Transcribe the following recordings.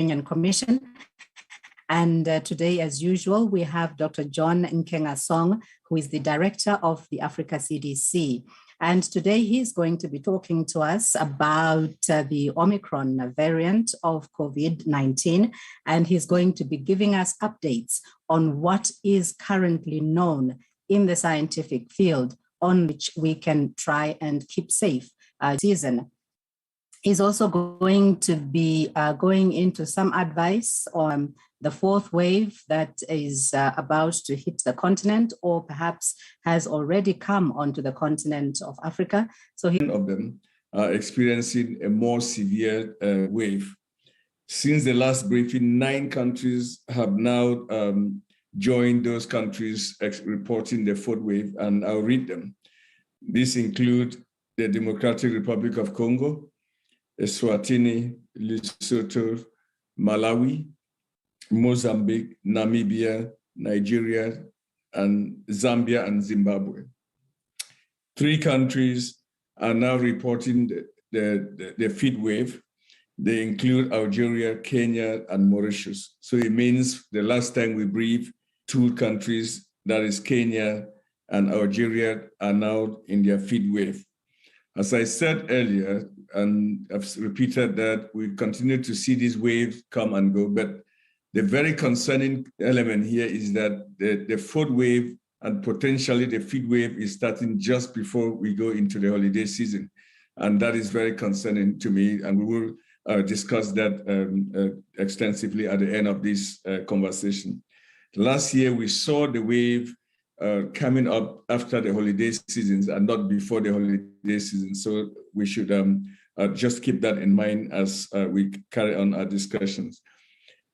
Union Commission. And today, as usual, we have Dr. John Nkengasong, who is the director of the Africa CDC. And today he's going to be talking to us about the Omicron variant of COVID-19. And he's going to be giving us updates on what is currently known in the scientific field on which we can try and keep safe season. He's also going to be going into some advice on the fourth wave that is about to hit the continent, or perhaps has already come onto the continent of Africa. So of them are experiencing a more severe wave. Since the last briefing, 9 countries have now joined those countries reporting the fourth wave, and I'll read them. These include the Democratic Republic of Congo, Eswatini, Lesotho, Malawi, Mozambique, Namibia, Nigeria, and Zambia and Zimbabwe. 3 countries are now reporting the fifth wave. They include Algeria, Kenya, and Mauritius. So it means the last time we briefed, 2 countries, that is Kenya and Algeria, are now in their fifth wave. As I said earlier, and I've repeated that, we continue to see these waves come and go, but the very concerning element here is that the fourth wave and potentially the fifth wave is starting just before we go into the holiday season. And that is very concerning to me, and we will discuss that extensively at the end of this conversation. Last year, we saw the wave coming up after the holiday seasons and not before the holiday season. So we should just keep that in mind as we carry on our discussions.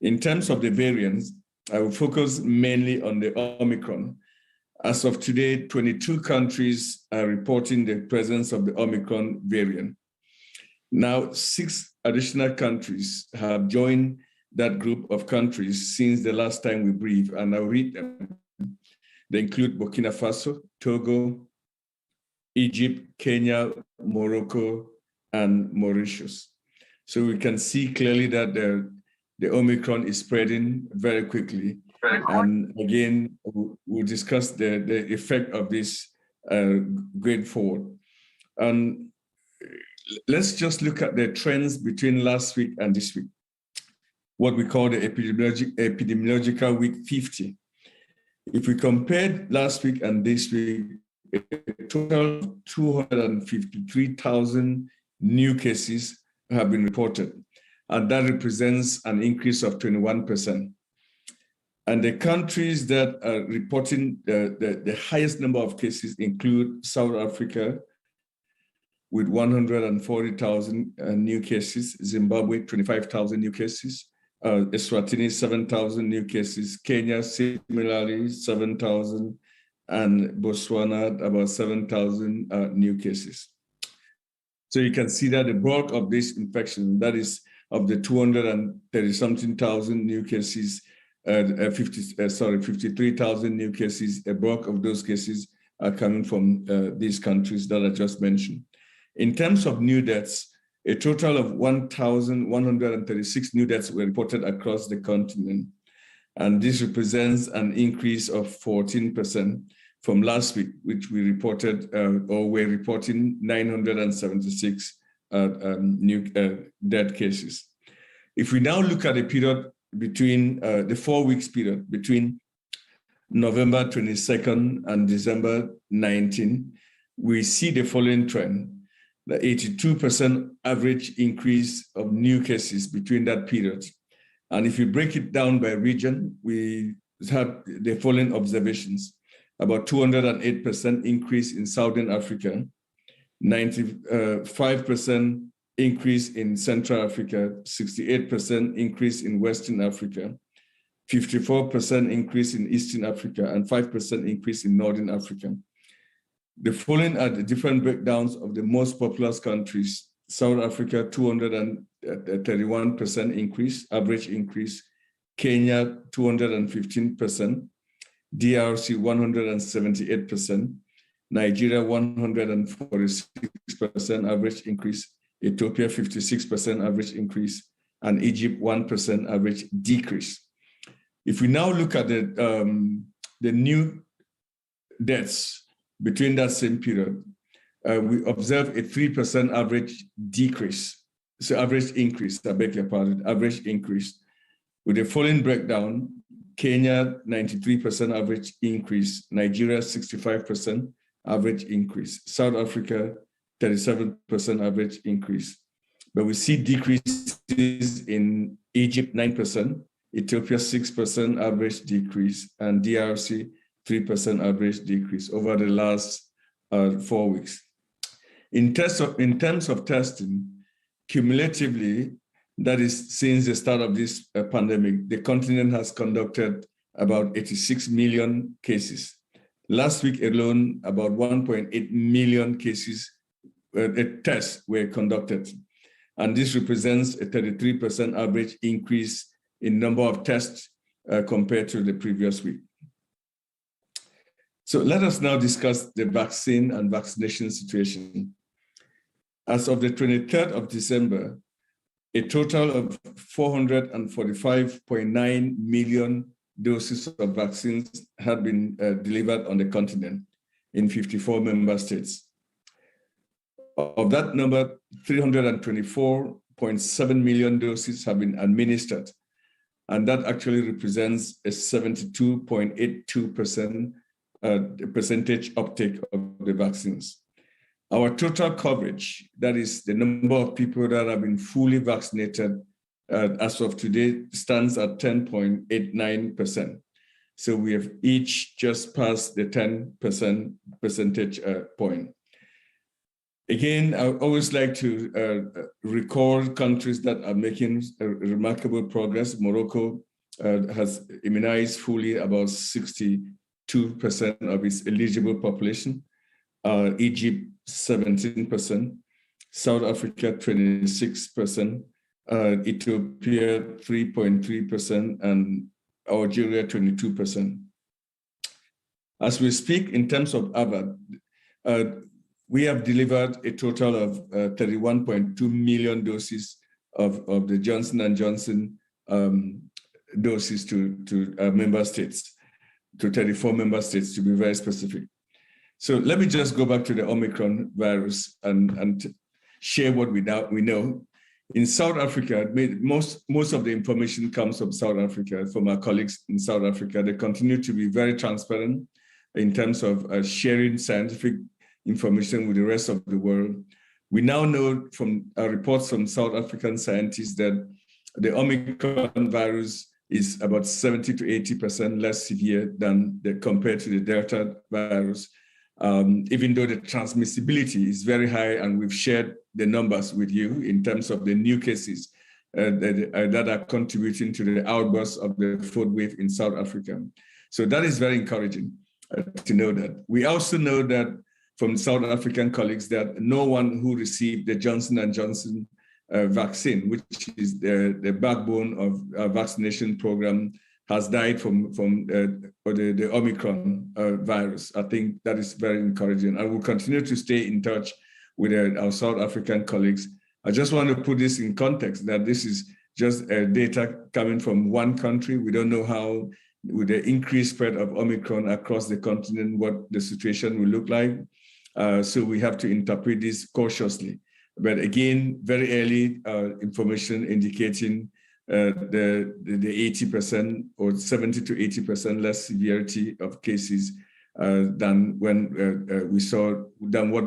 In terms of the variants, I will focus mainly on the Omicron. As of today, 22 countries are reporting the presence of the Omicron variant. Now, 6 additional countries have joined that group of countries since the last time we briefed, and I'll read them. They include Burkina Faso, Togo, Egypt, Kenya, Morocco, and Mauritius. So we can see clearly that the Omicron is spreading very quickly. And again, we'll discuss the effect of this going forward. And let's just look at the trends between last week and this week, what we call the epidemiological week 50. If we compare last week and this week, a total of 253,000 new cases have been reported, and that represents an increase of 21%. And the countries that are reporting the highest number of cases include South Africa with 140,000 new cases, Zimbabwe 25,000 new cases, Eswatini 7,000 new cases, Kenya similarly 7,000, and Botswana about 7,000 new cases. So you can see that the bulk of this infection, that is of the 230-something thousand new cases, 53,000 new cases, a bulk of those cases are coming from these countries that I just mentioned. In terms of new deaths, a total of 1,136 new deaths were reported across the continent. And this represents an increase of 14% from last week, which we reported, or we're reporting 976 new death cases. If we now look at the period between the 4 weeks period between November 22nd and December 19, we see the following trend: the 82% average increase of new cases between that period. And if you break it down by region, we have the following observations: about 208% increase in Southern Africa, 95% increase in Central Africa, 68% increase in Western Africa, 54% increase in Eastern Africa, and 5% increase in Northern Africa. The following are the different breakdowns of the most populous countries. South Africa, 231% increase, average increase. Kenya, 215%. DRC, 178%. Nigeria, 146% average increase. Ethiopia, 56% average increase. and Egypt 1% average decrease. If we now look at the new deaths between that same period, we observe a 3% average decrease. So average increase, I beg your pardon, average increase. With the following breakdown, Kenya, 93% average increase, Nigeria, 65% average increase, South Africa, 37% average increase. But we see decreases in Egypt, 9%, Ethiopia, 6% average decrease, and DRC, 3% average decrease over the last 4 weeks. In terms of testing, cumulatively, that is since the start of this pandemic, the continent has conducted about 86 million cases. Last week alone, about 1.8 million cases, tests were conducted. And this represents a 33% average increase in number of tests compared to the previous week. So let us now discuss the vaccine and vaccination situation. As of the 23rd of December, a total of 445.9 million doses of vaccines had been delivered on the continent in 54 member states. Of that number, 324.7 million doses have been administered, and that actually represents a 72.82% percentage uptake of the vaccines. Our total coverage, that is the number of people that have been fully vaccinated as of today, stands at 10.89%. So we have each just passed the 10% percentage point. Again, I always like to recall countries that are making remarkable progress. Morocco has immunized fully about 62% of its eligible population. Egypt, 17%, South Africa, 26%, Ethiopia, 3.3%, and Algeria, 22%. As we speak, in terms of AVAD, we have delivered a total of 31.2 million doses of the Johnson & Johnson doses to member states, to 34 member states, to be very specific. So let me just go back to the Omicron virus and share what we know. In South Africa, most of the information comes from South Africa, from our colleagues in South Africa. They continue to be very transparent in terms of sharing scientific information with the rest of the world. We now know from reports from South African scientists that the Omicron virus is about 70 to 80% less severe than compared to the Delta virus. Even though the transmissibility is very high, and we've shared the numbers with you in terms of the new cases that are contributing to the outburst of the fourth wave in South Africa. So that is very encouraging to know that. We also know that from South African colleagues that no one who received the Johnson & Johnson vaccine, which is the backbone of our vaccination program, has died from the Omicron virus. I think that is very encouraging. And we'll continue to stay in touch with our South African colleagues. I just want to put this in context, that this is just data coming from one country. We don't know how, with the increased spread of Omicron across the continent, what the situation will look like. So we have to interpret this cautiously. But again, very early information indicating the 80% or 70 to 80% less severity of cases than what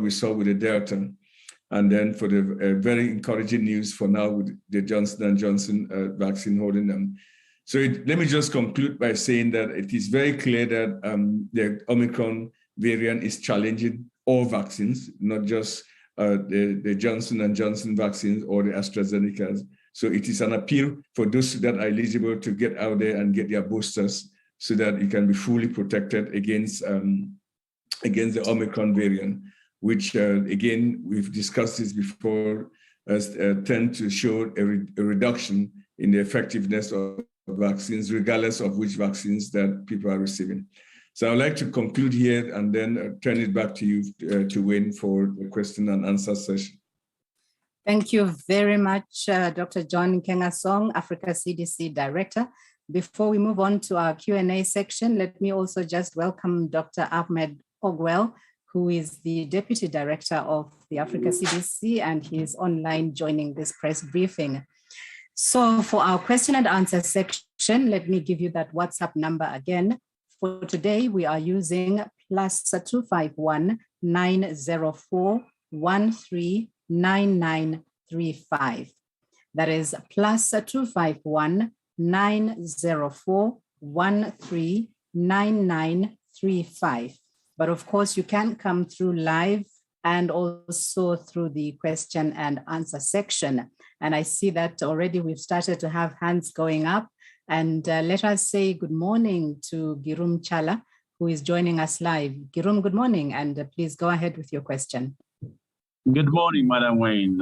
we saw with the Delta. And then for the very encouraging news for now with the Johnson & Johnson vaccine holding them. So let me just conclude by saying that it is very clear that the Omicron variant is challenging all vaccines, not just the Johnson & Johnson vaccines or the AstraZeneca's. So it is an appeal for those that are eligible to get out there and get their boosters so that you can be fully protected against the Omicron variant, which again, we've discussed this before, tend to show a reduction in the effectiveness of vaccines, regardless of which vaccines that people are receiving. So I'd like to conclude here and then turn it back to you, to Wayne, for the question and answer session. Thank you very much, Dr. John Nkengasong, Africa CDC Director. Before we move on to our Q&A section, let me also just welcome Dr. Ahmed Ogwell, who is the Deputy Director of the Africa CDC, and he is online joining this press briefing. So for our question and answer section, let me give you that WhatsApp number again. For today, we are using +251 904 139935. That is +251 904 139935. But of course, you can come through live and also through the question and answer section. And I see that already we've started to have hands going up. And let us say good morning to Girum Chala, who is joining us live. Girum, good morning, and please go ahead with your question. Good morning, Madam Wayne.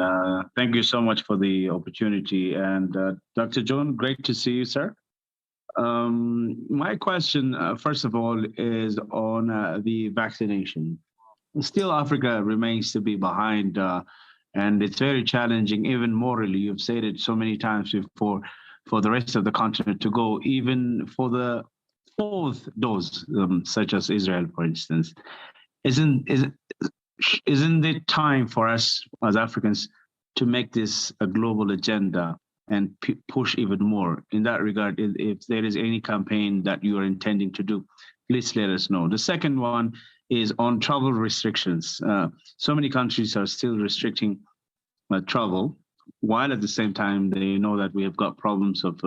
Thank you so much for the opportunity. And Dr. John, great to see you, sir. My question, first of all, is on the vaccination. Still, Africa remains to be behind, and it's very challenging, even morally. You've said it so many times before, for the rest of the continent to go, even for the fourth dose, such as Israel, for instance. Isn't it time for us as Africans to make this a global agenda and push even more? In that regard, if there is any campaign that you are intending to do, please let us know. The second one is on travel restrictions. So many countries are still restricting travel, while at the same time they know that we have got problems of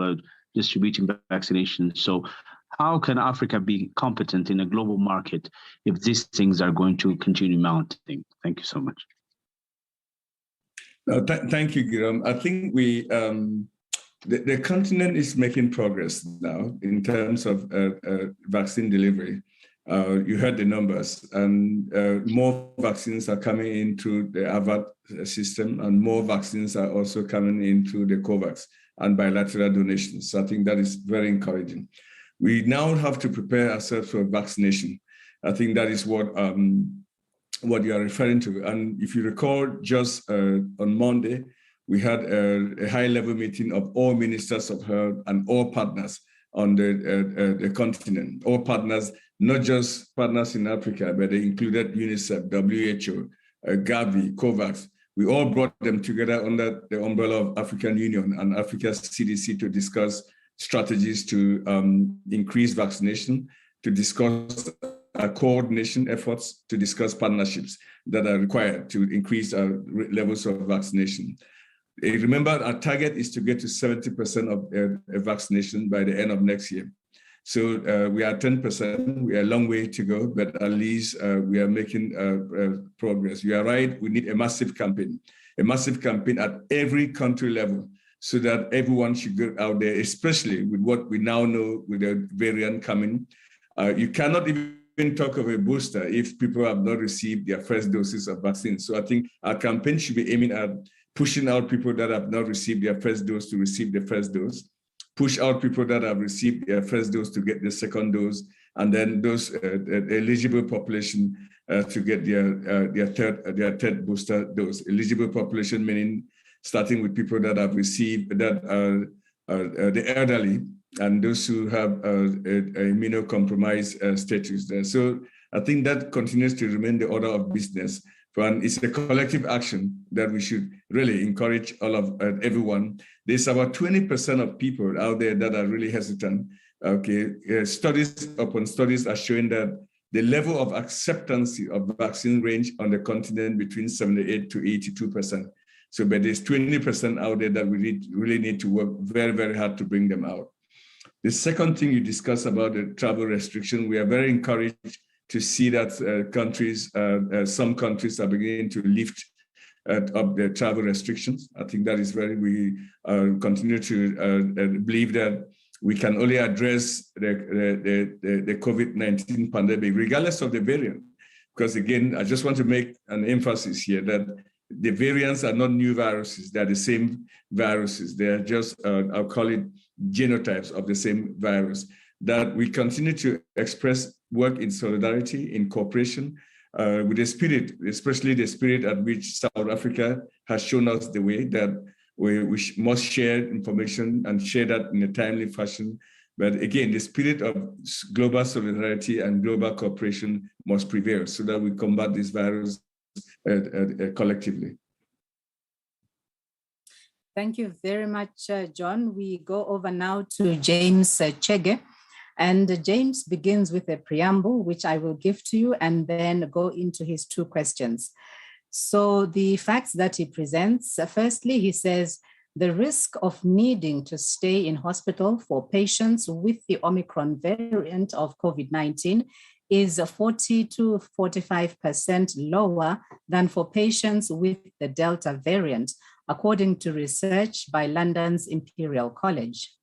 distributing vaccinations. So how can Africa be competent in a global market if these things are going to continue mounting? Thank you so much. Thank you, Girum. I think the continent is making progress now in terms of vaccine delivery. You heard the numbers, and more vaccines are coming into the AVAT system, and more vaccines are also coming into the COVAX and bilateral donations. So I think that is very encouraging. We now have to prepare ourselves for vaccination. I think that is what you are referring to. And if you recall, just on Monday, we had a high-level meeting of all ministers of health and all partners on the continent. All partners, not just partners in Africa, but they included UNICEF, WHO, Gavi, COVAX. We all brought them together under the umbrella of African Union and Africa's CDC to discuss strategies to increase vaccination, to discuss coordination efforts, to discuss partnerships that are required to increase our levels of vaccination. Remember, our target is to get to 70% of vaccination by the end of next year. So we are 10%, we are a long way to go, but at least we are making progress. You are right, we need a massive campaign at every country level, so that everyone should go out there, especially with what we now know with the variant coming. You cannot even talk of a booster if people have not received their first doses of vaccine. So I think our campaign should be aiming at pushing out people that have not received their first dose to receive the first dose, push out people that have received their first dose to get the second dose, and then those eligible population to get their third booster dose. Eligible population meaning starting with people that have received, that are the elderly and those who have immunocompromised status there. So I think that continues to remain the order of business. And it's a collective action that we should really encourage all of everyone. There's about 20% of people out there that are really hesitant. Okay, studies upon studies are showing that the level of acceptance of vaccine range on the continent between 78 to 82%. So, but there's 20% out there that we really need to work very, very hard to bring them out. The second thing you discussed about the travel restriction, we are very encouraged to see that some countries are beginning to lift up their travel restrictions. I think that is we continue to believe that we can only address the COVID-19 pandemic, regardless of the variant. Because again, I just want to make an emphasis here that the variants are not new viruses. They're the same viruses. They're just, I'll call it genotypes of the same virus. That we continue to express work in solidarity, in cooperation, with the spirit, especially the spirit at which South Africa has shown us the way that we must share information and share that in a timely fashion. But again, the spirit of global solidarity and global cooperation must prevail so that we combat this virus collectively. Thank you very much, John. We go over now to James Chege. And James begins with a preamble, which I will give to you, and then go into his two questions. So the facts that he presents, firstly, he says, the risk of needing to stay in hospital for patients with the Omicron variant of COVID-19 is 40 to 45% lower than for patients with the Delta variant, according to research by London's Imperial College.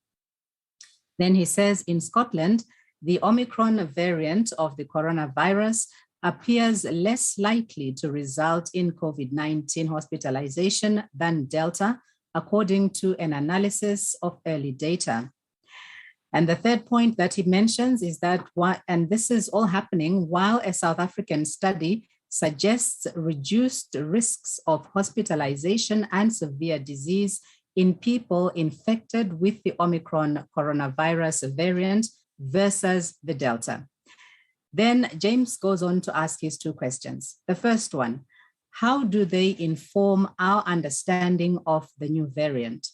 Then he says in Scotland, the Omicron variant of the coronavirus appears less likely to result in COVID-19 hospitalization than Delta, according to an analysis of early data. And the third point that he mentions is that, and this is all happening while a South African study suggests reduced risks of hospitalization and severe disease in people infected with the Omicron coronavirus variant versus the Delta. Then James goes on to ask his two questions. The first one, how do they inform our understanding of the new variant?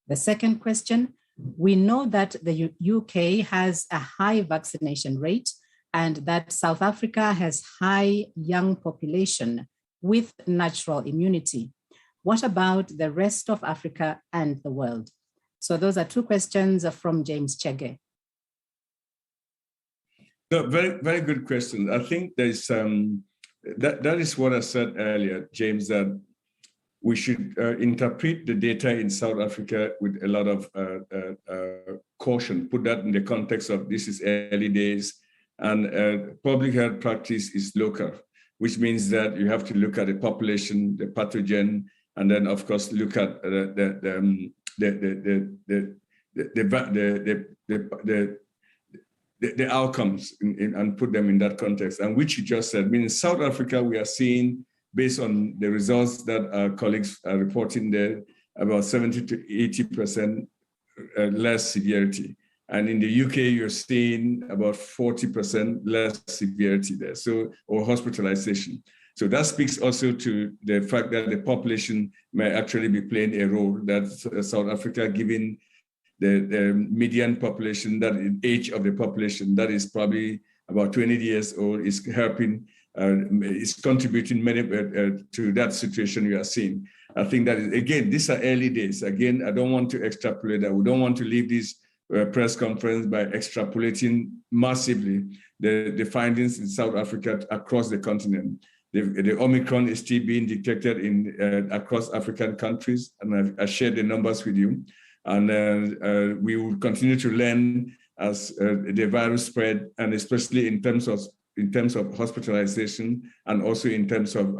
The second question, we know that the UK has a high vaccination rate and that South Africa has high young population with natural immunity. What about the rest of Africa and the world? So those are two questions from James Chege. No, very, very good question. I think there's that is what I said earlier, James, that we should interpret the data in South Africa with a lot of caution, put that in the context of this is early days, and public health practice is local, which means that you have to look at the population, the pathogen, and then of course look at the outcomes and put them in that context. And which you just said, I mean, in South Africa, we are seeing, based on the results that our colleagues are reporting there, about 70 to 80% less severity. And in the UK, you're seeing about 40% less severity there, so, or hospitalization. So that speaks also to the fact that the population may actually be playing a role, that South Africa, given the median population, that age of the population, that is probably about 20 years old, is helping, is contributing many to that situation you are seeing. I think that, again, these are early days. Again, I don't want to extrapolate that. We don't want to leave this press conference by extrapolating massively the findings in South Africa across the continent. The Omicron is still being detected in across African countries, and I shared the numbers with you. And we will continue to learn as the virus spread, and especially in terms of hospitalization, and also in terms of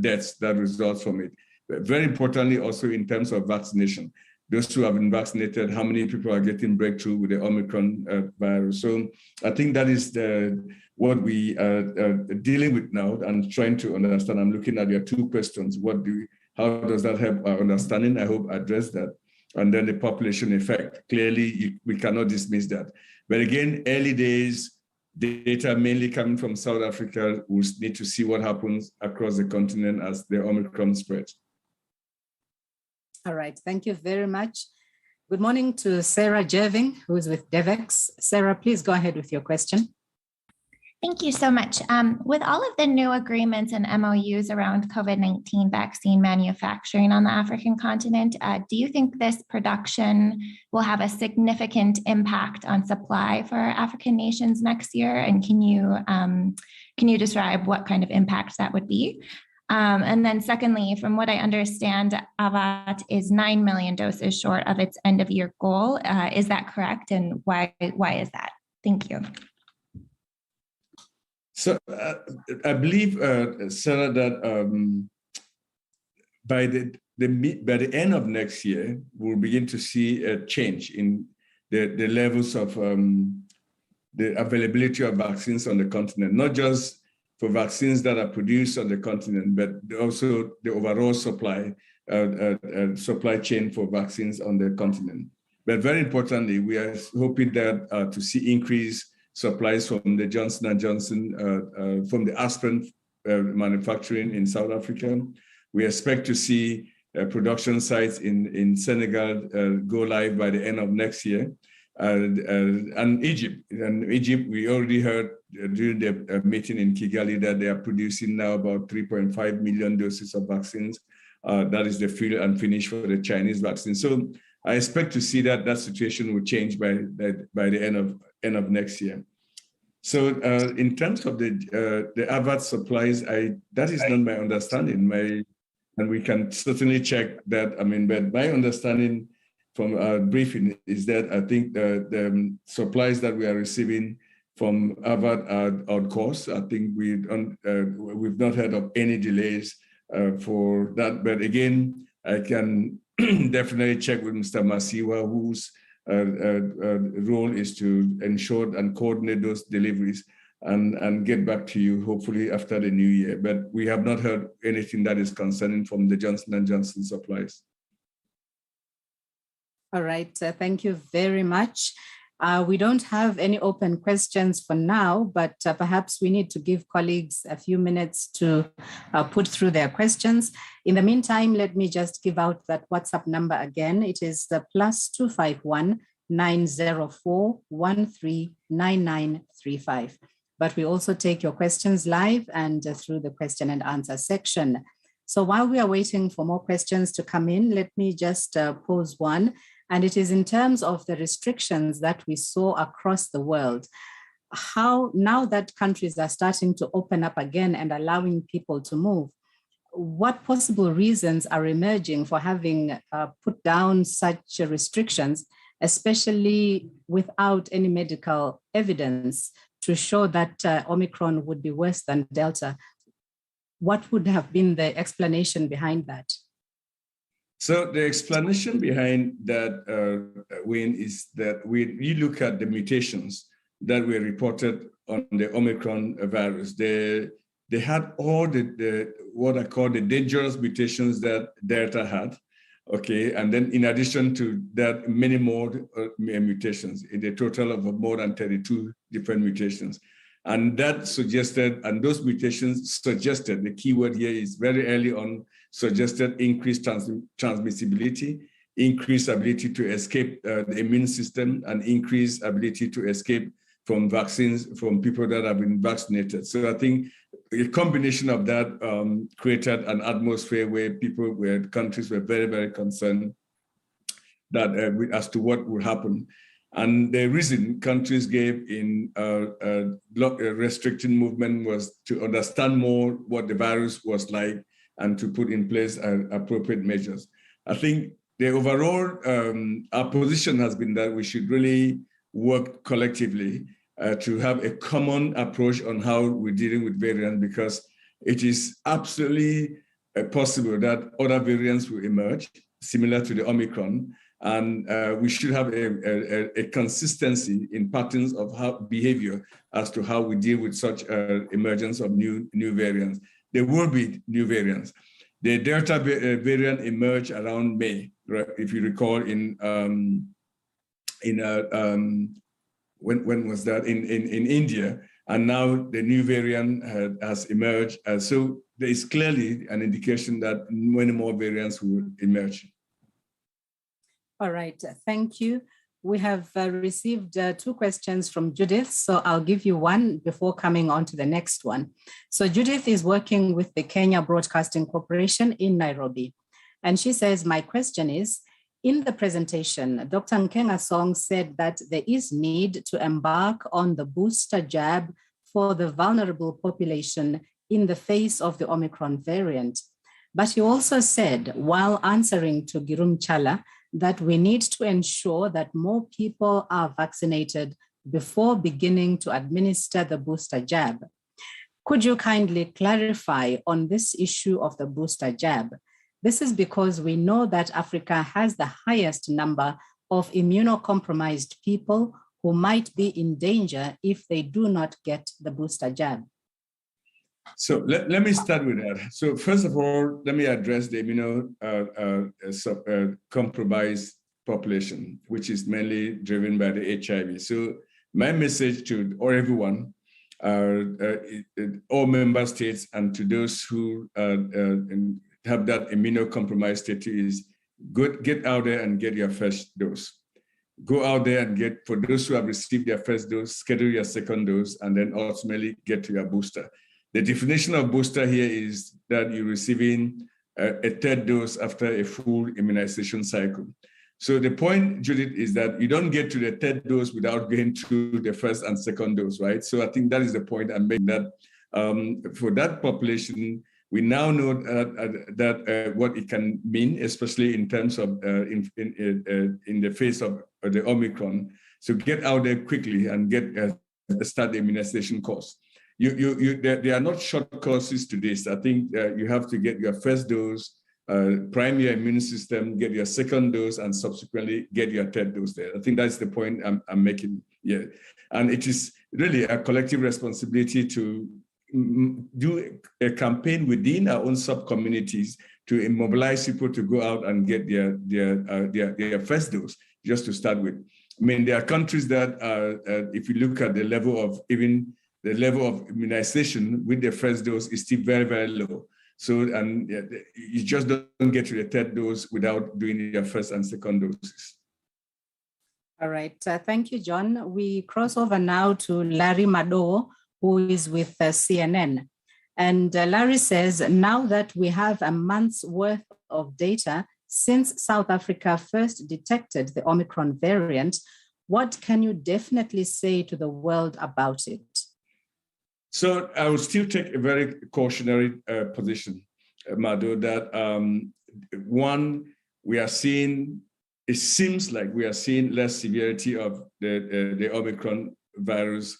deaths that result from it. But very importantly, also in terms of vaccination. Those who have been vaccinated, how many people are getting breakthrough with the Omicron virus? So I think that is what we are dealing with now and trying to understand. I'm looking at your two questions. How does that help our understanding? I hope I address that. And then the population effect. Clearly, we cannot dismiss that. But again, early days, data mainly coming from South Africa. We'll need to see what happens across the continent as the Omicron spreads. All right, thank you very much. Good morning to Sara Jerving, who is with DevEx. Sara, please go ahead with your question. Thank you so much. With all of the new agreements and MOUs around COVID-19 vaccine manufacturing on the African continent, do you think this production will have a significant impact on supply for African nations next year? And can you describe what kind of impact that would be? And then secondly, from what I understand, AVAT is 9 million doses short of its end of year goal. Is that correct? And why is that? Thank you. So I believe, Sarah, that by the end of next year, we'll begin to see a change in the levels of the availability of vaccines on the continent, not just for vaccines that are produced on the continent, but also the overall supply chain for vaccines on the continent. But very importantly, we are hoping that to see increased supplies from the Johnson & Johnson, from the Aspen manufacturing in South Africa. We expect to see production sites in Senegal go live by the end of next year. And Egypt. In Egypt, we already heard during the meeting in Kigali that they are producing now about 3.5 million doses of vaccines. That is the fill and finish for the Chinese vaccine. So I expect to see that situation will change by the end of next year. So in terms of the AVAT supplies, that is not my understanding. And we can certainly check that. I mean, but my understanding from our briefing is that I think the supplies that we are receiving from AVAT are on course. I think we've not heard of any delays for that. But again, I can definitely check with Mr. Masiwa, whose role is to ensure and coordinate those deliveries and get back to you hopefully after the new year. But we have not heard anything that is concerning from the Johnson & Johnson supplies. All right, thank you very much. We don't have any open questions for now, but perhaps we need to give colleagues a few minutes to put through their questions. In the meantime, let me just give out that WhatsApp number again. It is the +251 904 139935. But we also take your questions live and through the question and answer section. So while we are waiting for more questions to come in, let me just pose one. And it is in terms of the restrictions that we saw across the world. How, now that countries are starting to open up again and allowing people to move, what possible reasons are emerging for having put down such restrictions, especially without any medical evidence to show that Omicron would be worse than Delta? What would have been the explanation behind that? So the explanation behind that, Wayne, is that we look at the mutations that were reported on the Omicron virus. They had all the what I call the dangerous mutations that Delta had, okay? And then in addition to that, many more mutations, in a total of more than 32 different mutations. And that suggested, and those mutations suggested, the key word here is very early on, suggested increased transmissibility, increased ability to escape the immune system, and increased ability to escape from vaccines from people that have been vaccinated. So I think a combination of that created an atmosphere where countries were very, very concerned that as to what would happen. And the reason countries gave in restricting movement was to understand more what the virus was like and to put in place appropriate measures. I think the overall, our position has been that we should really work collectively to have a common approach on how we're dealing with variants, because it is absolutely possible that other variants will emerge similar to the Omicron. And we should have a consistency in patterns of behavior as to how we deal with such emergence of new variants. There will be new variants. The Delta variant emerged around May, right? If you recall, when was that? In India, and now the new variant has emerged. So there is clearly an indication that many more variants will emerge. All right, thank you. We have received 2 questions from Judith, so I'll give you one before coming on to the next one. So Judith is working with the Kenya Broadcasting Corporation in Nairobi. And she says, my question is, in the presentation, Dr. Nkenga Song said that there is need to embark on the booster jab for the vulnerable population in the face of the Omicron variant. But he also said, while answering to Girum Chala, that we need to ensure that more people are vaccinated before beginning to administer the booster jab. Could you kindly clarify on this issue of the booster jab? This is because we know that Africa has the highest number of immunocompromised people who might be in danger if they do not get the booster jab. So let me start with that. So first of all, let me address the compromised population, which is mainly driven by the HIV. So my message to everyone, all member states, and to those who have that immunocompromised state is get out there and get your first dose. Go out there and get, for those who have received their first dose, schedule your second dose, and then ultimately get to your booster. The definition of booster here is that you're receiving a third dose after a full immunization cycle. So the point, Judith, is that you don't get to the third dose without going through the first and second dose, right? So I think that is the point I'm making, that for that population, we now know that what it can mean, especially in terms of in the face of the Omicron. So get out there quickly and start the immunization course. There are not short courses to this. I think you have to get your first dose, prime your immune system, get your second dose, and subsequently get your third dose there. I think that's the point I'm making. Yeah, and it is really a collective responsibility to do a campaign within our own sub-communities to mobilize people to go out and get their first dose, just to start with. I mean, there are countries that, if you look at the level of immunization with the first dose is still very, very low. So, and you just don't get to the third dose without doing your first and second doses. All right, thank you, John. We cross over now to Larry Mado, who is with CNN. And Larry says, now that we have a month's worth of data since South Africa first detected the Omicron variant, what can you definitely say to the world about it? So I will still take a very cautionary position, Mado, that one, it seems like we are seeing less severity of the Omicron virus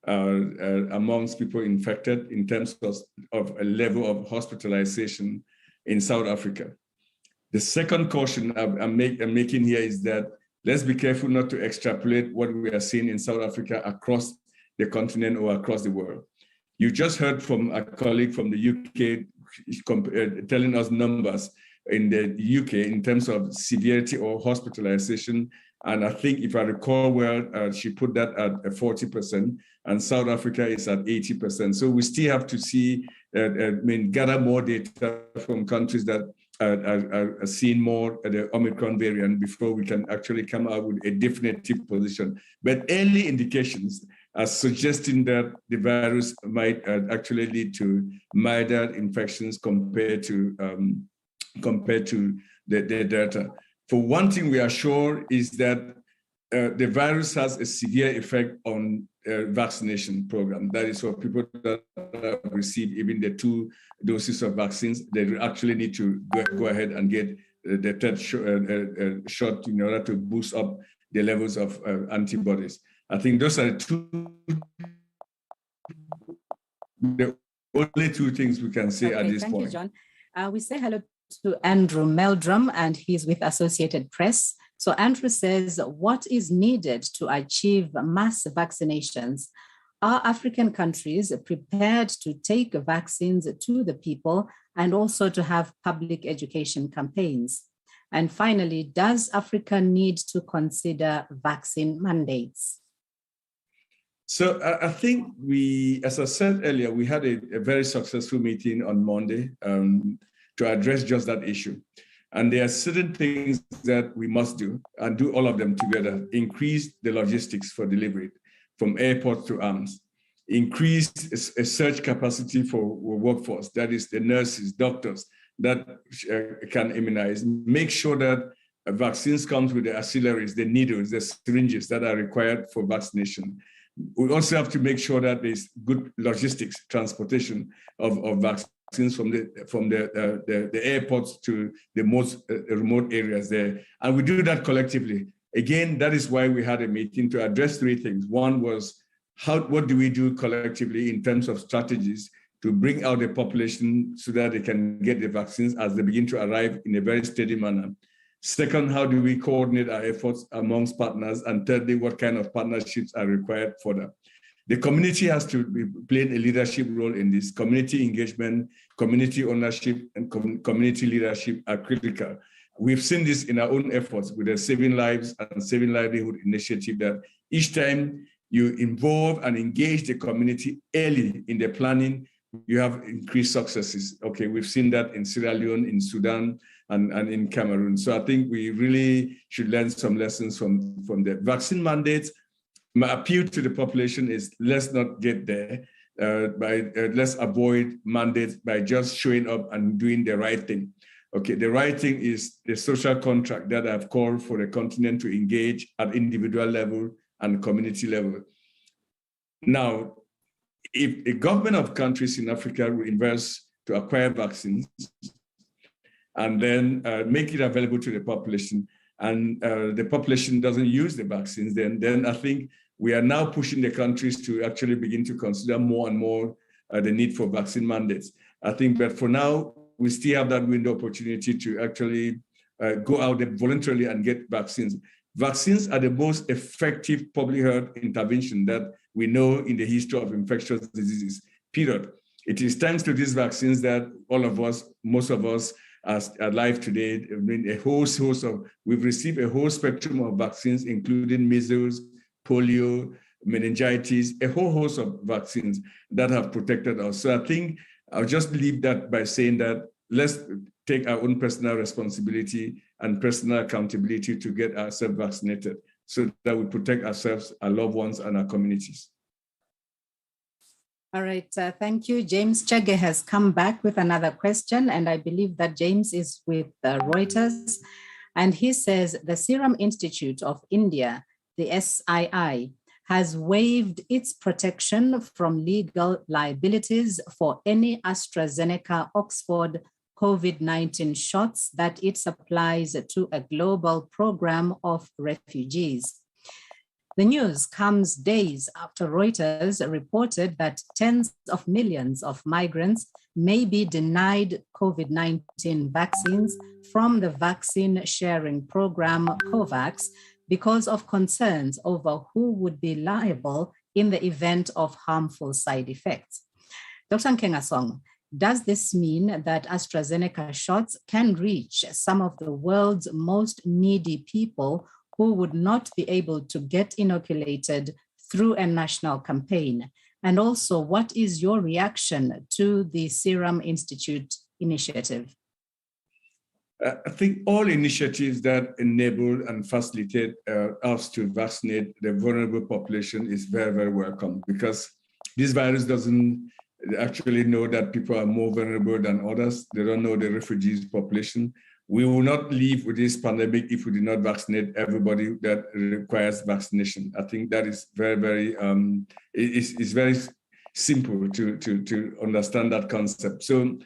amongst people infected in terms of a level of hospitalization in South Africa. The second caution I'm making here is that let's be careful not to extrapolate what we are seeing in South Africa across the continent or across the world. You just heard from a colleague from the UK telling us numbers in the UK in terms of severity or hospitalization. And I think, if I recall well, she put that at 40%, and South Africa is at 80%. So we still have to gather more data from countries that are seeing more the Omicron variant before we can actually come out with a definitive position. But early indications are suggesting that the virus might actually lead to milder infections compared to the Delta. For one thing, we are sure is that the virus has a severe effect on vaccination program. That is for people that have received even the 2 doses of vaccines, they actually need to go ahead and get the third shot in order to boost up the levels of antibodies. I think those are the only 2 things we can say at this point. Thank you, John. We say hello to Andrew Meldrum, and he's with Associated Press. So Andrew says, what is needed to achieve mass vaccinations? Are African countries prepared to take vaccines to the people and also to have public education campaigns? And finally, does Africa need to consider vaccine mandates? So I think as I said earlier, we had a very successful meeting on Monday to address just that issue. And there are certain things that we must do, and do all of them together. Increase the logistics for delivery from airport to arms. Increase a surge capacity for workforce, that is the nurses, doctors that can immunize. Make sure that vaccines comes with the auxiliaries, the needles, the syringes that are required for vaccination. We also have to make sure that there's good logistics, transportation of vaccines from the airports to the most remote areas there. And we do that collectively. Again, that is why we had a meeting to address 3 things. One was, what do we do collectively in terms of strategies to bring out the population so that they can get the vaccines as they begin to arrive in a very steady manner. Second, how do we coordinate our efforts amongst partners? And thirdly, what kind of partnerships are required for that? The community has to be playing a leadership role in this. Community engagement, community ownership, and community leadership are critical. We've seen this in our own efforts with the Saving Lives and Saving Livelihood initiative, that each time you involve and engage the community early in the planning, you have increased successes. Okay, we've seen that in Sierra Leone, in Sudan, and in Cameroon. So I think we really should learn some lessons from the vaccine mandates. My appeal to the population is, let's not get there. Let's avoid mandates by just showing up and doing the right thing. Okay, the right thing is the social contract that I've called for the continent to engage at individual level and community level. Now, if a government of countries in Africa will invest to acquire vaccines and then make it available to the population, and the population doesn't use the vaccines, then I think we are now pushing the countries to actually begin to consider more and more the need for vaccine mandates. I think, but for now, we still have that window opportunity to actually go out there voluntarily and get vaccines. Vaccines are the most effective public health intervention that we know in the history of infectious diseases, period. It is thanks to these vaccines that all of us, most of us, are alive today. I mean, we've received a whole spectrum of vaccines, including measles, polio, meningitis, a whole host of vaccines that have protected us. So I think I'll just leave that by saying that let's take our own personal responsibility and personal accountability to get ourselves vaccinated so that we protect ourselves, our loved ones, and our communities. All right, thank you. James Chege has come back with another question, and I believe that James is with Reuters. And he says, the Serum Institute of India, the SII, has waived its protection from legal liabilities for any AstraZeneca Oxford COVID-19 shots that it supplies to a global program of refugees. The news comes days after Reuters reported that tens of millions of migrants may be denied COVID-19 vaccines from the vaccine sharing program COVAX because of concerns over who would be liable in the event of harmful side effects. Dr. Nkengasong, does this mean that AstraZeneca shots can reach some of the world's most needy people who would not be able to get inoculated through a national campaign? And also, what is your reaction to the Serum Institute initiative? I think all initiatives that enable and facilitate us to vaccinate the vulnerable population is very, very welcome, because this virus doesn't actually know that people are more vulnerable than others. They don't know the refugees population. We will not live with this pandemic if we do not vaccinate everybody that requires vaccination. I think that is very, very, it's very simple to understand that concept. So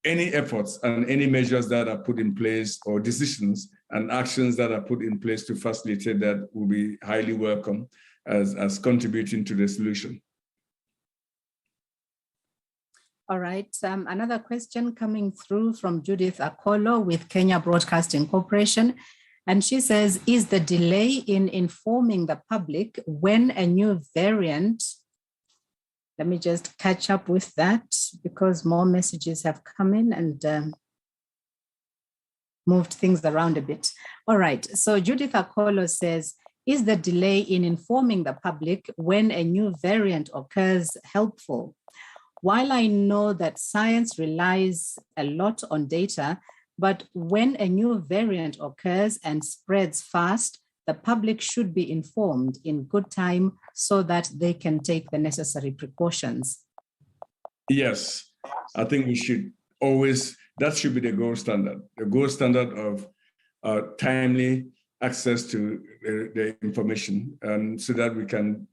any efforts and any measures that are put in place, or decisions and actions that are put in place to facilitate that, will be highly welcome as contributing to the solution. All right, another question coming through from Judith Akolo with Kenya Broadcasting Corporation. And she says, is the delay in informing the public when a new variant, let me just catch up with that because more messages have come in and moved things around a bit. All right, so Judith Akolo says, is the delay in informing the public when a new variant occurs helpful? While I know that science relies a lot on data, but when a new variant occurs and spreads fast, the public should be informed in good time so that they can take the necessary precautions. Yes, I think we should always, that should be the gold standard of timely access to the information, and so that we can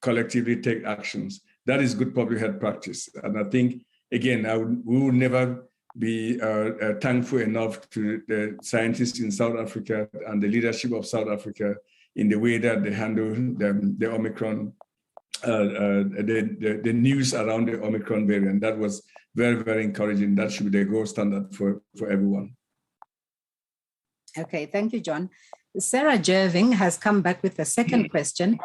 collectively take actions. That is good public health practice. And I think, again, we will never be thankful enough to the scientists in South Africa and the leadership of South Africa in the way that they handle the Omicron, the news around the Omicron variant. That was very, very encouraging. That should be the gold standard for everyone. Okay, thank you, John. Sara Jerving has come back with a second question.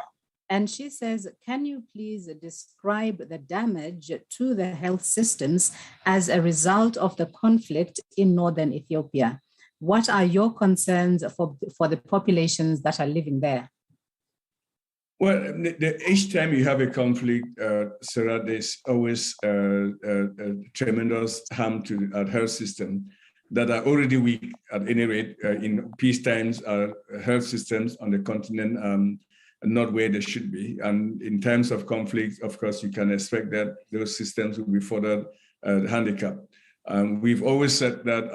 And she says, can you please describe the damage to the health systems as a result of the conflict in northern Ethiopia? What are your concerns for the populations that are living there? Well, each time you have a conflict, Sarah, there's always tremendous harm to our health system that are already weak at any rate. In peace times, our health systems on the continent are not where they should be. And in times of conflict, of course, you can expect that those systems will be further handicapped. We've always said that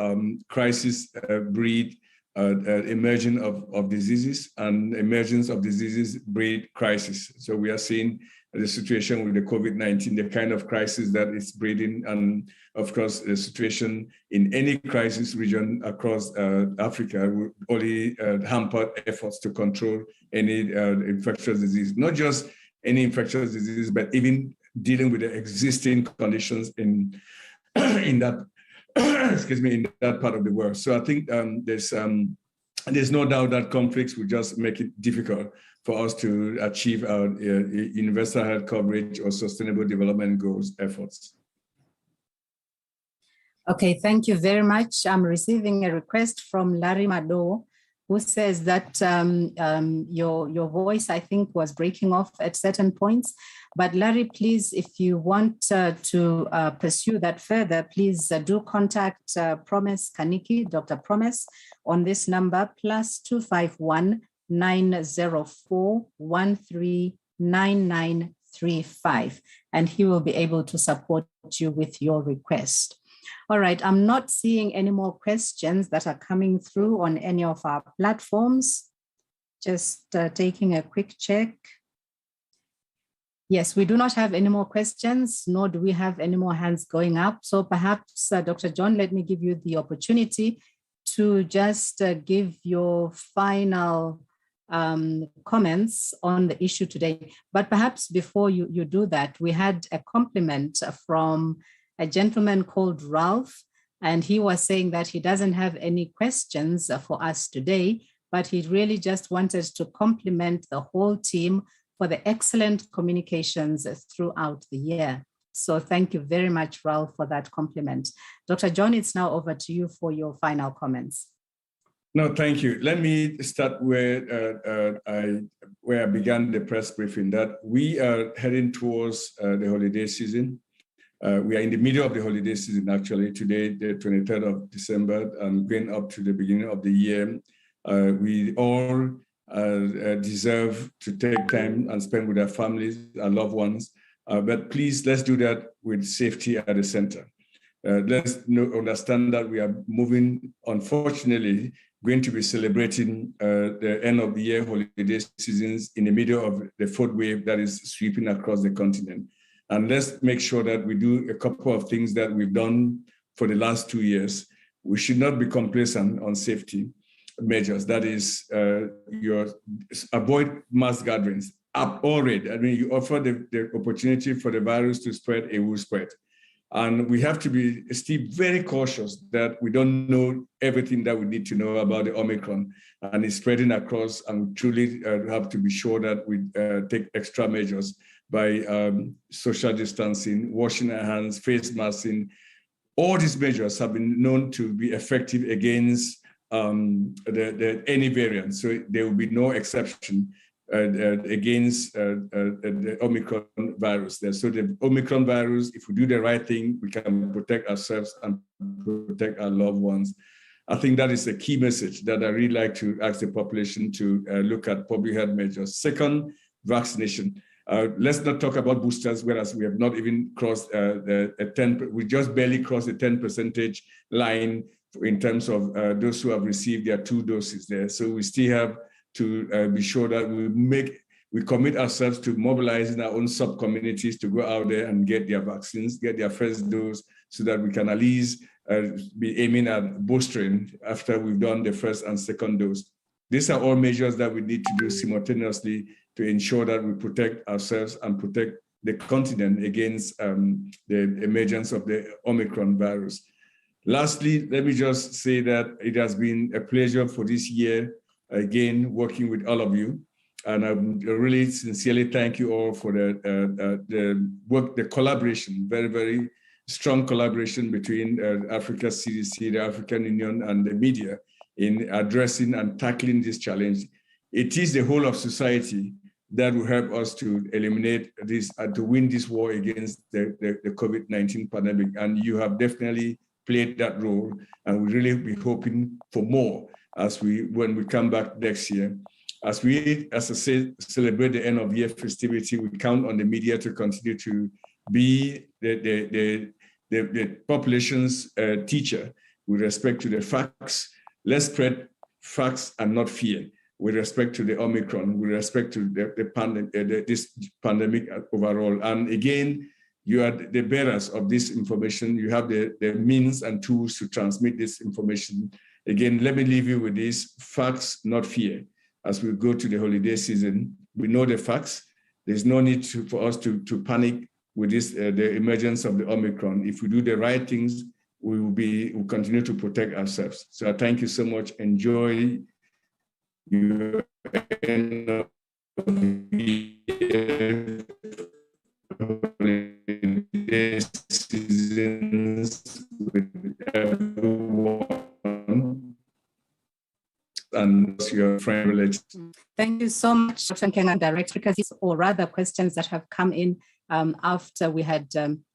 crises breed emergence of diseases, and emergence of diseases breed crisis. So we are seeing the situation with the COVID-19, the kind of crisis that is breeding, and of course, the situation in any crisis region across Africa will only hamper efforts to control any infectious disease, not just any infectious disease, but even dealing with the existing conditions in that in that part of the world. So I think there's no doubt that conflicts will just make it difficult for us to achieve our universal health coverage or sustainable development goals efforts. Okay, thank you very much. I'm receiving a request from Larry Mado, who says that your voice, I think, was breaking off at certain points. But Larry, please, if you want to pursue that further, please do contact Promise Kaniki, Dr. Promise, on this number, +251 904 139935, and he will be able to support you with your request. All right, I'm not seeing any more questions that are coming through on any of our platforms. Just taking a quick check. Yes, we do not have any more questions, nor do we have any more hands going up. So perhaps, Dr. John, let me give you the opportunity to just give your final comments on the issue today. But perhaps before you do that, we had a compliment from a gentleman called Ralph, and he was saying that he doesn't have any questions for us today, but he really just wanted to compliment the whole team for the excellent communications throughout the year. So thank you very much, Ralph, for that compliment. Dr. John, it's now over to you for your final comments. No, thank you. Let me start where I began the press briefing, that we are heading towards the holiday season. We are in the middle of the holiday season, actually, today, the 23rd of December, and going up to the beginning of the year. We all deserve to take time and spend with our families, our loved ones. But please, let's do that with safety at the center. Let's understand that we are moving, unfortunately, going to be celebrating the end of the year holiday seasons in the middle of the fourth wave that is sweeping across the continent. And let's make sure that we do a couple of things that we've done for the last 2 years. We should not be complacent on safety measures. That is, avoid mass gatherings. Already, I mean, you offer the opportunity for the virus to spread, it will spread. And we have to be still very cautious that we don't know everything that we need to know about the Omicron, and it's spreading across, and we truly have to be sure that we take extra measures by social distancing, washing our hands, face masking. All these measures have been known to be effective against any variant. So there will be no exception against the Omicron virus there. So the Omicron virus, if we do the right thing, we can protect ourselves and protect our loved ones. I think that is a key message that I really like to ask the population to look at public health measures. Second, vaccination. Let's not talk about boosters, whereas we have not even crossed we just barely crossed the 10% line in terms of those who have received their 2 doses there. So we still have to be sure that we commit ourselves to mobilizing our own sub-communities to go out there and get their vaccines, get their first dose, so that we can at least be aiming at boostering after we've done the first and second dose. These are all measures that we need to do simultaneously to ensure that we protect ourselves and protect the continent against the emergence of the Omicron virus. Lastly, let me just say that it has been a pleasure for this year, again, working with all of you. And I really sincerely thank you all for the work, the collaboration, very, very strong collaboration between Africa CDC, the African Union, and the media in addressing and tackling this challenge. It is the whole of society that will help us to eliminate this and to win this war against the COVID-19 pandemic. And you have definitely played that role, and we really be hoping for more when we come back next year. As I say, celebrate the end of year festivity, we count on the media to continue to be the population's teacher with respect to the facts. Let's spread facts and not fear with respect to the Omicron, with respect to this pandemic overall. And again, you are the bearers of this information. You have the means and tools to transmit this information. Again, let me leave you with this: facts, not fear. As we go to the holiday season, we know the facts. There's no need for us to panic with this, the emergence of the Omicron. If we do the right things, we'll continue to protect ourselves. So I thank you so much. Enjoy your end of holiday seasons with everyone and your friend relatives. Thank you so much, Dr. Nkenga, Director, because these or rather questions that have come in after we had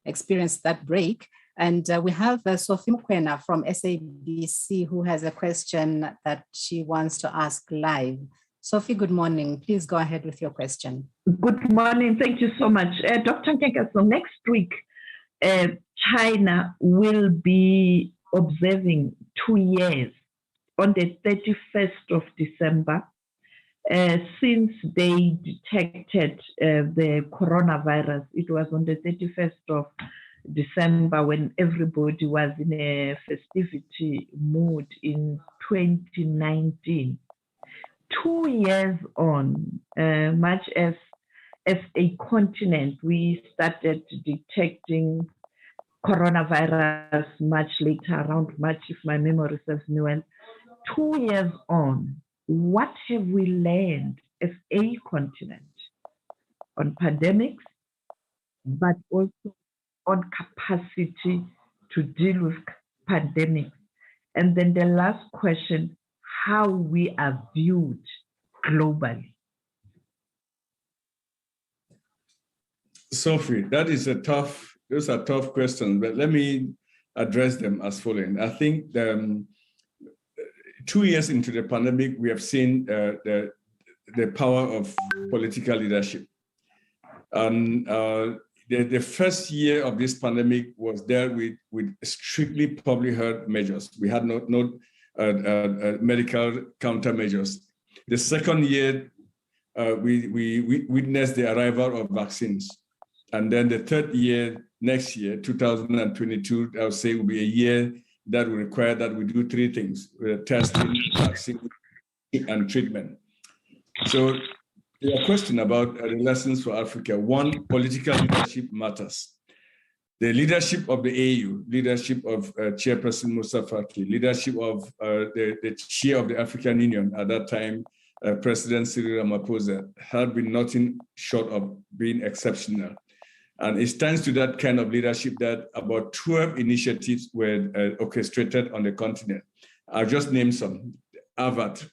experienced that break. And we have Sophie Mokoena from SABC who has a question that she wants to ask live. Sophie, good morning. Please go ahead with your question. Good morning. Thank you so much. Dr. Nkenga, so next week, China will be observing 2 years on the 31st of December, since they detected the coronavirus. It was on the 31st of December when everybody was in a festivity mood in 2019. 2 years on, much as a continent, we started detecting coronavirus much later, around March, if my memory serves me well. 2 years on, what have we learned as a continent on pandemics, but also on capacity to deal with pandemics? And then the last question, how we are viewed globally. Sophie, those are tough questions, but let me address them as following. I think 2 years into the pandemic, we have seen the power of political leadership. And the first year of this pandemic was dealt with strictly public health measures. We had no medical countermeasures. The second year, we witnessed the arrival of vaccines. And then the third year, next year, 2022, I would say will be a year that will require that we do three things: testing, vaccine, and treatment. So your question about the lessons for Africa. One, political leadership matters. The leadership of the AU, leadership of Chairperson Moussa Faki, leadership of the chair of the African Union at that time, President Cyril Ramaphosa, had been nothing short of being exceptional. And it's thanks to that kind of leadership that about 12 initiatives were orchestrated on the continent. I'll just name some: AVAT,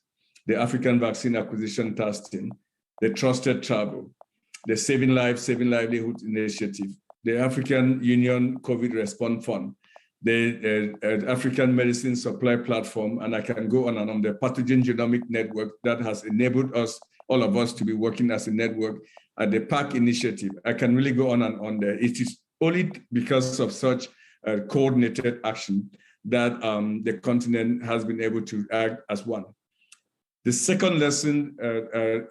the African Vaccine Acquisition Task Team, the Trusted Travel, the Saving Lives, Saving Livelihood Initiative, the African Union COVID Response Fund, the African Medicine Supply Platform, and I can go on and on, the Pathogen Genomic Network that has enabled us, all of us, to be working as a network, at the PAC initiative. I can really go on and on there. It is only because of such coordinated action that the continent has been able to act as one. The second lesson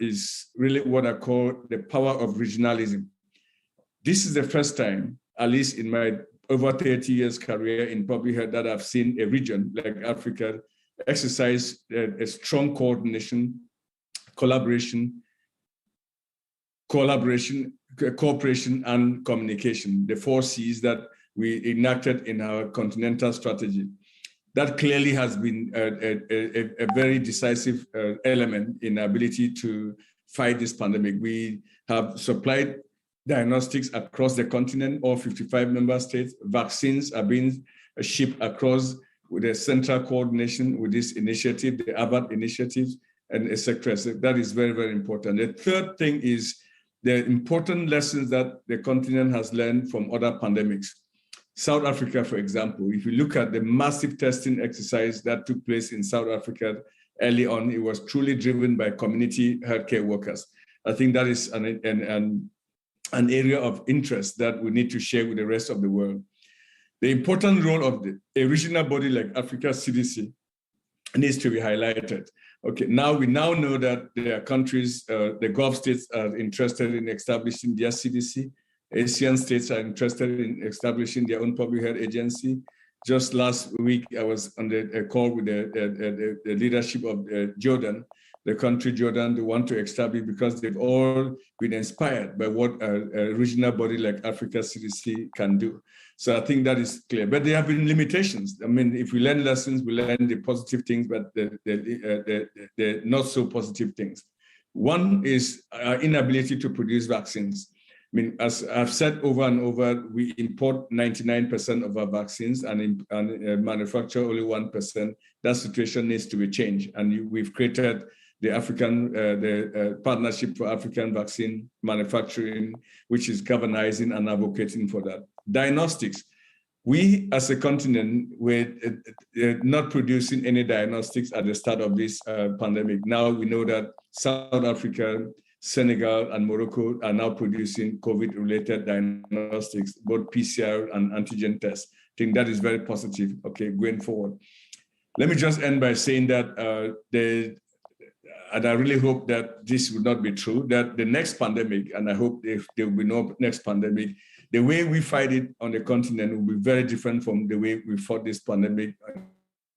is really what I call the power of regionalism. This is the first time, at least in my over 30 years career in public health, that I've seen a region like Africa exercise a strong coordination, cooperation, cooperation, and communication, the 4 C's that we enacted in our continental strategy. That clearly has been a very decisive element in our ability to fight this pandemic. We have supplied diagnostics across the continent, all 55 member states. Vaccines are being shipped across with a central coordination with this initiative, the ABAT initiative, and etc. So that is very, very important. The third thing is the important lessons that the continent has learned from other pandemics. South Africa, for example, if you look at the massive testing exercise that took place in South Africa early on, it was truly driven by community healthcare workers. I think that is an area of interest that we need to share with the rest of the world. The important role of a regional body like Africa CDC needs to be highlighted. Okay, we now know that there are countries, the Gulf states are interested in establishing their CDC. Asian states are interested in establishing their own public health agency. Just last week, I was on a call with the leadership of Jordan, the country Jordan. They want to establish because they've all been inspired by what a regional body like Africa CDC can do. So I think that is clear. But there have been limitations. I mean, if we learn lessons, we learn the positive things, but the not so positive things. One is our inability to produce vaccines. I mean, as I've said over and over, we import 99% of our vaccines and manufacture only 1%. That situation needs to be changed. And we've created the Partnership for African Vaccine Manufacturing, which is galvanizing and advocating for that. Diagnostics. We, as a continent, were not producing any diagnostics at the start of this pandemic. Now we know that South Africa, Senegal, and Morocco are now producing COVID-related diagnostics, both PCR and antigen tests. I think that is very positive, okay, going forward. Let me just end by saying that and I really hope that this will not be true, that the next pandemic, and I hope if there will be no next pandemic, the way we fight it on the continent will be very different from the way we fought this pandemic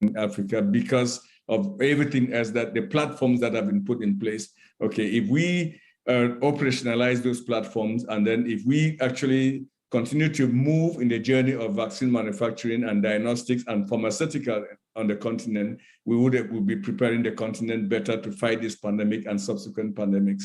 in Africa because of everything else, that the platforms that have been put in place. Okay, if we operationalize those platforms, and then if we actually continue to move in the journey of vaccine manufacturing and diagnostics and pharmaceutical on the continent, we would be preparing the continent better to fight this pandemic and subsequent pandemics.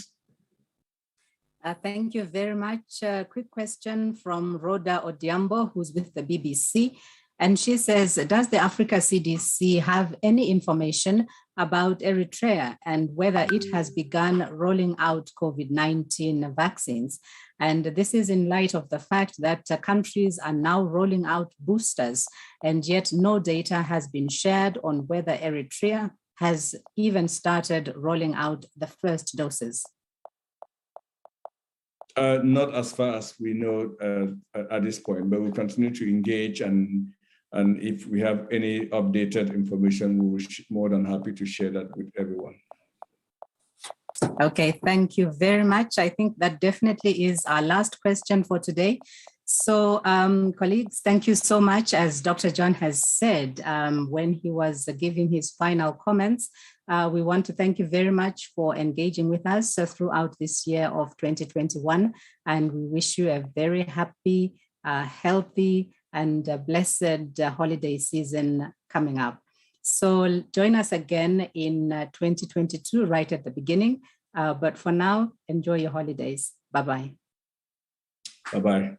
Thank you very much. Quick question from Rhoda Odiambo, who's with the BBC. And she says, does the Africa CDC have any information about Eritrea and whether it has begun rolling out COVID-19 vaccines? And this is in light of the fact that countries are now rolling out boosters, and yet no data has been shared on whether Eritrea has even started rolling out the first doses. Not as far as we know at this point, but we'll continue to engage, and if we have any updated information, we will be more than happy to share that with everyone. Okay, thank you very much. I think that definitely is our last question for today. So colleagues, thank you so much. As Dr. John has said when he was giving his final comments, we want to thank you very much for engaging with us throughout this year of 2021. And we wish you a very happy, healthy, and blessed holiday season coming up. So join us again in 2022, right at the beginning. But for now, enjoy your holidays. Bye-bye. Bye-bye.